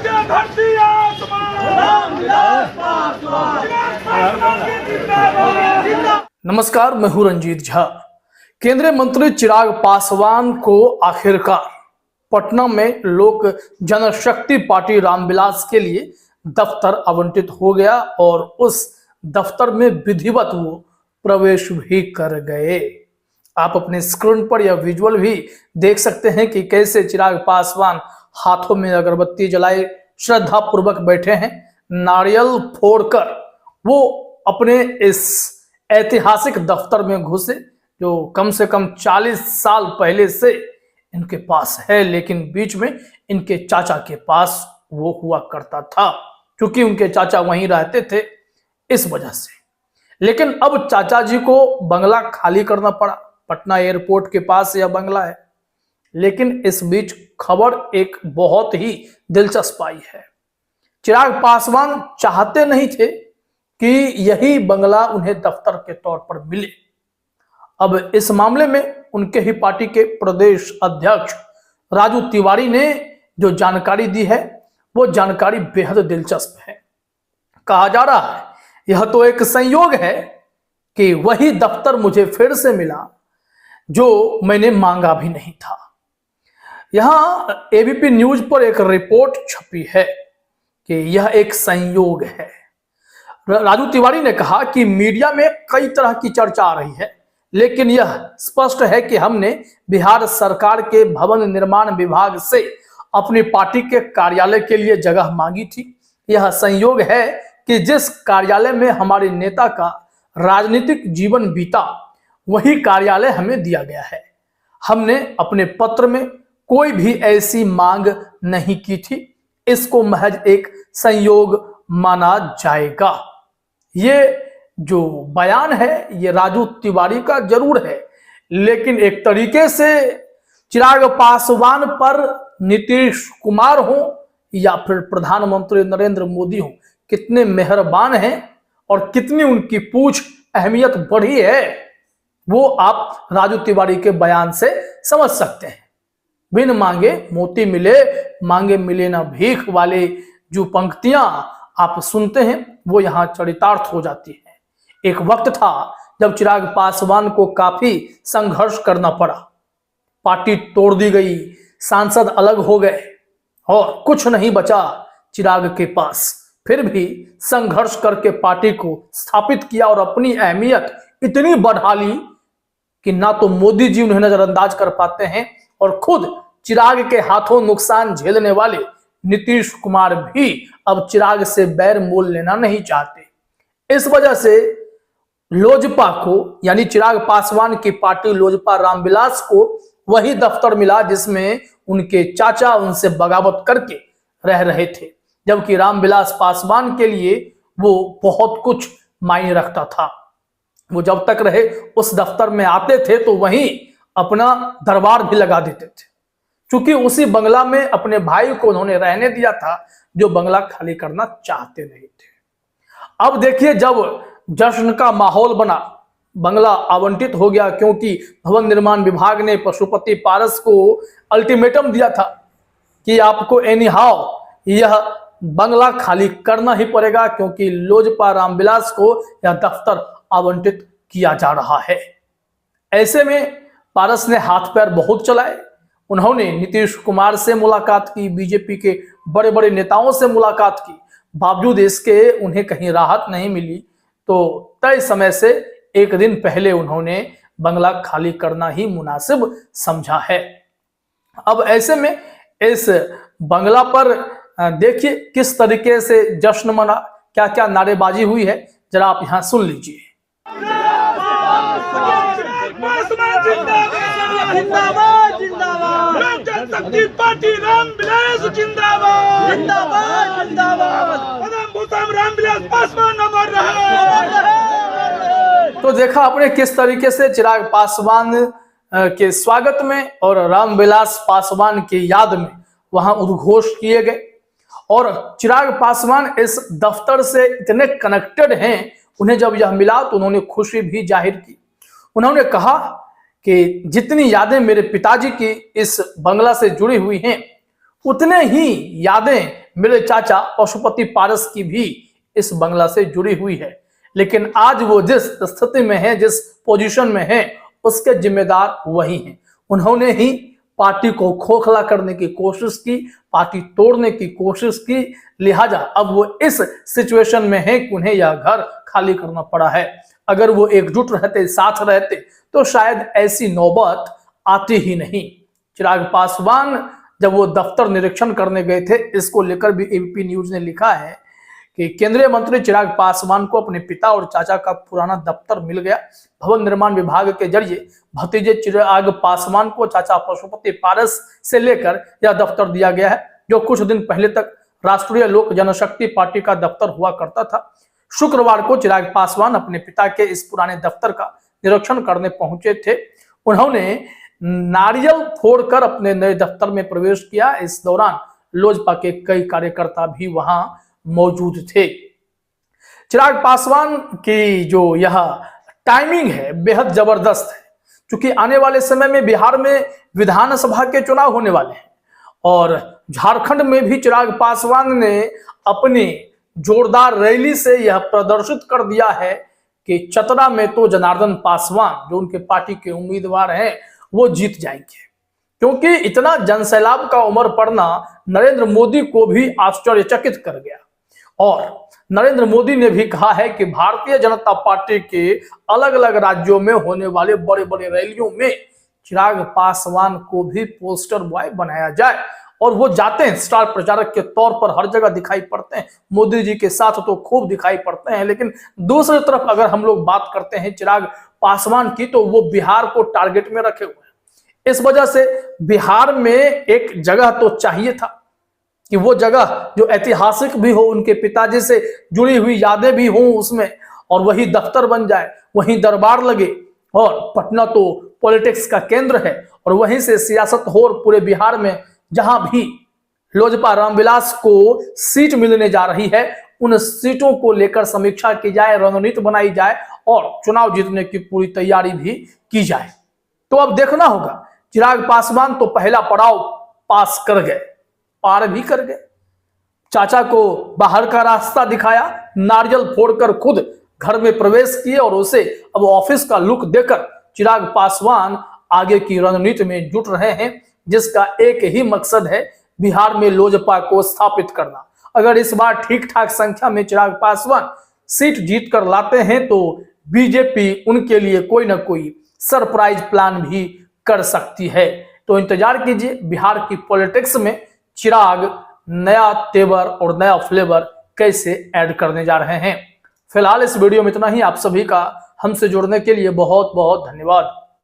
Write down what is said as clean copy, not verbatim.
क्या धरती आसमान। नमस्कार, मैं हूं रंजीत झा। केंद्रीय मंत्री चिराग पासवान को आखिरकार पटना में लोक जनशक्ति पार्टी रामविलास के लिए दफ्तर आवंटित हो गया और उस दफ्तर में विधिवत वो प्रवेश भी कर गए। आप अपने स्क्रीन पर यह विजुअल भी देख सकते हैं कि कैसे चिराग पासवान हाथों में अगरबत्ती जलाए श्रद्धा पूर्वक बैठे हैं। नारियल फोड़कर वो अपने इस ऐतिहासिक दफ्तर में घुसे जो कम से कम 40 साल पहले से इनके पास है, लेकिन बीच में इनके चाचा के पास वो हुआ करता था क्योंकि उनके चाचा वहीं रहते थे इस वजह से। लेकिन अब चाचा जी को बंगला खाली करना पड़ा। पटना एयरपोर्ट के पास यह बंगला है, लेकिन इस बीच खबर एक बहुत ही दिलचस्प आई है। चिराग पासवान चाहते नहीं थे कि यही बंगला उन्हें दफ्तर के तौर पर मिले। अब इस मामले में उनके ही पार्टी के प्रदेश अध्यक्ष राजू तिवारी ने जो जानकारी दी है वो जानकारी बेहद दिलचस्प है। कहा जा रहा है यह तो एक संयोग है कि वही दफ्तर मुझे फिर से मिला जो मैंने मांगा भी नहीं था। यहां एबीपी न्यूज पर एक रिपोर्ट छपी है कि यह एक संयोग है। राजू तिवारी ने कहा कि मीडिया में कई तरह की चर्चा आ रही है, लेकिन यह स्पष्ट है कि हमने बिहार सरकार के भवन निर्माण विभाग से अपनी पार्टी के कार्यालय के लिए जगह मांगी थी। यह संयोग है कि जिस कार्यालय में हमारे नेता का राजनीतिक जीवन बीता वही कार्यालय हमें दिया गया है। हमने अपने पत्र में कोई भी ऐसी मांग नहीं की थी। इसको महज एक संयोग माना जाएगा। ये जो बयान है ये राजू तिवारी का जरूर है, लेकिन एक तरीके से चिराग पासवान पर नीतीश कुमार हो या फिर प्रधानमंत्री नरेंद्र मोदी हो, कितने मेहरबान हैं और कितनी उनकी पूछ अहमियत बढ़ी है वो आप राजू तिवारी के बयान से समझ सकते हैं। बिन मांगे मोती मिले, मांगे मिले ना भीख वाले जो पंक्तियां आप सुनते हैं वो यहां चरितार्थ हो जाती है। एक वक्त था जब चिराग पासवान को काफी संघर्ष करना पड़ा। पार्टी तोड़ दी गई, सांसद अलग हो गए और कुछ नहीं बचा चिराग के पास। फिर भी संघर्ष करके पार्टी को स्थापित किया और अपनी अहमियत इतनी बढ़ा ली कि ना तो मोदी जी उन्हें नजरअंदाज कर पाते हैं और खुद चिराग के हाथों नुकसान झेलने वाले नीतीश कुमार भी अब चिराग से बैर मोल लेना नहीं चाहते। इस वजह से लोजपा को यानी चिराग पासवान की पार्टी लोजपा रामविलास को वही दफ्तर मिला जिसमें उनके चाचा उनसे बगावत करके रह रहे थे, जबकि रामविलास पासवान के लिए वो बहुत कुछ मायने रखता था। वो जब तक रहे उस दफ्तर में आते थे तो वहीं अपना दरबार भी लगा देते थे, क्योंकि उसी बंगला में अपने भाई को उन्होंने रहने दिया था जो बंगला खाली करना चाहते नहीं थे। अब देखिए जब जश्न का माहौल बना, बंगला आवंटित हो गया क्योंकि भवन निर्माण विभाग ने पशुपति पारस को अल्टीमेटम दिया था कि आपको एनी हाउ यह बंगला खाली करना ही पड़ेगा क्योंकि लोजपा रामविलास को यह दफ्तर आवंटित किया जा रहा है। ऐसे में पारस ने हाथ पैर बहुत चलाए। उन्होंने नीतीश कुमार से मुलाकात की, बीजेपी के बड़े बड़े नेताओं से मुलाकात की, बावजूद इसके उन्हें कहीं राहत नहीं मिली तो तय समय से एक दिन पहले उन्होंने बंगला खाली करना ही मुनासिब समझा है। अब ऐसे में इस बंगला पर देखिए किस तरीके से जश्न मना, क्या क्या नारेबाजी हुई है, जरा आप यहां सुन लीजिए। जिंदाबाद जिंदाबाद, लोक जनशक्ति पार्टी रामविलास जिंदाबाद जिंदाबाद जिंदाबाद, रामविलास पासवान अमर रहे। तो देखा आपने किस तरीके से चिराग पासवान के स्वागत में और रामविलास पासवान की याद में वहां उद्घोष किए गए। और चिराग पासवान इस दफ्तर से इतने कनेक्टेड हैं, उन्हें जब यह मिला तो उन्होंने खुशी भी जाहिर की। उन्होंने कहा कि जितनी यादें मेरे पिताजी की इस बंगला से जुड़ी हुई हैं उतने ही यादें मेरे चाचा पशुपति पारस की भी इस बंगला से जुड़ी हुई है। लेकिन आज वो जिस स्थिति में है, जिस पोजीशन में है, उसके जिम्मेदार वही हैं। उन्होंने ही पार्टी को खोखला करने की कोशिश की, पार्टी तोड़ने की कोशिश की, लिहाजा अब वो इस सिचुएशन में है कि उन्हें यह घर खाली करना पड़ा है। अगर वो एकजुट रहते, साथ रहते, तो शायद ऐसी नौबत आती ही नहीं। चिराग पासवान जब वो दफ्तर निरीक्षण करने गए थे, इसको लेकर भी एबीपी न्यूज ने लिखा है कि केंद्रीय मंत्री चिराग पासवान को अपने पिता और चाचा का पुराना दफ्तर मिल गया। भवन निर्माण विभाग के जरिए भतीजे चिराग पासवान को चाचा पशुपति पारस से लेकर यह दफ्तर दिया गया है, जो कुछ दिन पहले तक राष्ट्रीय लोक जनशक्ति पार्टी का दफ्तर हुआ करता था। शुक्रवार को चिराग पासवान अपने पिता के इस पुराने दफ्तर का निरीक्षण करने पहुंचे थे। उन्होंने नारियल फोड़कर अपने नए दफ्तर में प्रवेश किया। इस दौरान लोजपा के कई कार्यकर्ता भी वहां मौजूद थे। चिराग पासवान की जो यह टाइमिंग है बेहद जबरदस्त है, क्योंकि आने वाले समय में बिहार में विधानसभा के चुनाव होने वाले हैं और झारखंड में भी चिराग पासवान ने अपनी जोरदार रैली से यह प्रदर्शित कर दिया है कि चतरा में तो जनार्दन पासवान, जो उनके पार्टी के उम्मीदवार हैं, वो जीत जाएंगे। क्योंकि इतना जनसैलाब का उमड़ पड़ना नरेंद्र मोदी को भी आश्चर्यचकित कर गया और नरेंद्र मोदी ने भी कहा है कि भारतीय जनता पार्टी के अलग अलग राज्यों में होने वाले बड़े बड़े रैलियों में चिराग पासवान को भी पोस्टर बॉय बनाया जाए। और वो जाते हैं, स्टार प्रचारक के तौर पर हर जगह दिखाई पड़ते हैं, मोदी जी के साथ तो खूब दिखाई पड़ते हैं। लेकिन दूसरी तरफ अगर हम लोग बात करते हैं चिराग पासवान की, तो वो बिहार को टारगेट में रखे हुए हैं। इस वजह से बिहार में एक जगह तो चाहिए था कि वो जगह जो ऐतिहासिक भी हो, उनके पिताजी से जुड़ी हुई यादें भी हों उसमें, और वही दफ्तर बन जाए, वहीं दरबार लगे। और पटना तो पॉलिटिक्स का केंद्र है और वहीं से सियासत हो। और पूरे बिहार में जहां भी लोजपा रामविलास को सीट मिलने जा रही है, उन सीटों को लेकर समीक्षा की जाए, रणनीति बनाई जाए और चुनाव जीतने की पूरी तैयारी भी की जाए। तो अब देखना होगा। चिराग पासवान तो पहला पड़ाव पास कर गए, पार भी कर गए। चाचा को बाहर का रास्ता दिखाया, नारियल फोड़कर खुद घर में प्रवेश किए और उसे अब ऑफिस का लुक देकर चिराग पासवान आगे की रणनीति में जुट रहे हैं, जिसका एक ही मकसद है, बिहार में लोजपा को स्थापित करना। अगर इस बार ठीक ठाक संख्या में चिराग पासवान सीट जीत कर लाते हैं तो बीजेपी उनके लिए कोई ना कोई सरप्राइज प्लान भी कर सकती है। तो इंतजार कीजिए, बिहार की पॉलिटिक्स में चिराग नया तेवर और नया फ्लेवर कैसे ऐड करने जा रहे हैं। फिलहाल इस वीडियो में इतना ही। आप सभी का हमसे जुड़ने के लिए बहुत बहुत धन्यवाद।